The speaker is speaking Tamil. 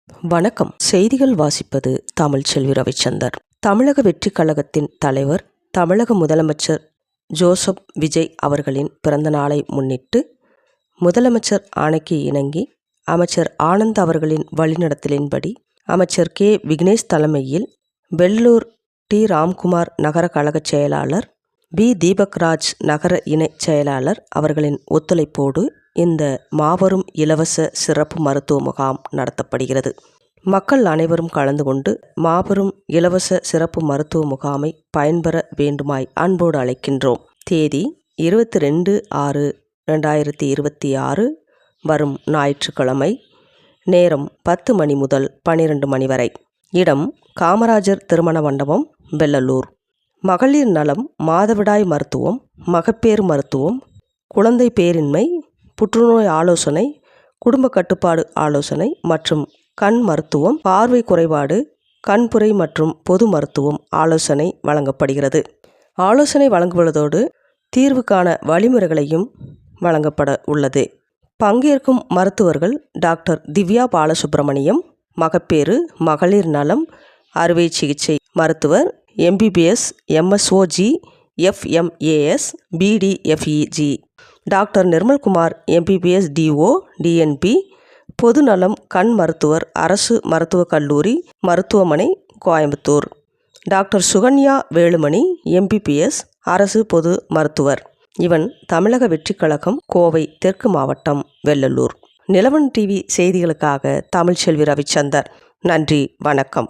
வணக்கம். செய்திகள் வாசிப்பது தமிழ்ச்செல்வி ரவிச்சந்தர். தமிழக வெற்றிக் கழகத்தின் தலைவர் தமிழக முதலமைச்சர் ஜோசப் விஜய் அவர்களின் பிறந்த நாளை முன்னிட்டு முதலமைச்சர் ஆணைக்கு இணங்கி அமைச்சர் ஆனந்த் அவர்களின் வழிநடத்தலின்படி அமைச்சர் கே விக்னேஷ் தலைமையில் வெள்ளூர் டி ராம்குமார் நகர கழக செயலாளர், பி தீபக்ராஜ் நகர இணை செயலாளர் அவர்களின் ஒத்துழைப்போடு இந்த மாபெரும் இலவச சிறப்பு மருத்துவ முகாம் நடத்தப்படுகிறது. மக்கள் அனைவரும் கலந்து கொண்டு மாபெரும் இலவச சிறப்பு மருத்துவ முகாமை பயன்பெற வேண்டுமாய் அன்போடு அழைக்கின்றோம். தேதி 22/6/2026 வரும் ஞாயிற்றுக்கிழமை. நேரம் 10 மணி முதல் 12 மணி வரை. இடம் காமராஜர் திருமண மண்டபம், வெள்ளலூர். மகளிர் நலம், மாதவிடாய் மருத்துவம், மகப்பேறு மருத்துவம், குழந்தை பேரின்மை, புற்றுநோய் ஆலோசனை, குடும்ப கட்டுப்பாடு ஆலோசனை மற்றும் கண் மருத்துவம், பார்வை குறைபாடு, கண்புரை மற்றும் பொது மருத்துவம் ஆலோசனை வழங்கப்படுகிறது. ஆலோசனை வழங்குவதோடு தீர்வுக்கான வழிமுறைகளையும் வழங்கப்பட உள்ளது. பங்கேற்கும் மருத்துவர்கள் டாக்டர் திவ்யா பாலசுப்ரமணியம், மகப்பேறு மகளிர் நலம் அறுவை சிகிச்சை மருத்துவர், MBBS MSOG FMAS BDFEG, doctor Nirmalkumar MBBS DO DNP, பொதுநலம் கண் மருத்துவர், அரசு மருத்துவக் கல்லூரி மருத்துவமனை, கோயம்புத்தூர். டாக்டர் சுகன்யா வேலுமணி MBBS அரசு பொது மருத்துவர். இவன் தமிழக வெற்றிக் கழகம், கோவை தெற்கு மாவட்டம், வெள்ளலூர். நிலவன் டிவி செய்திகளுக்காக தமிழ்ச்செல்வி ரவிச்சந்தர். நன்றி, வணக்கம்.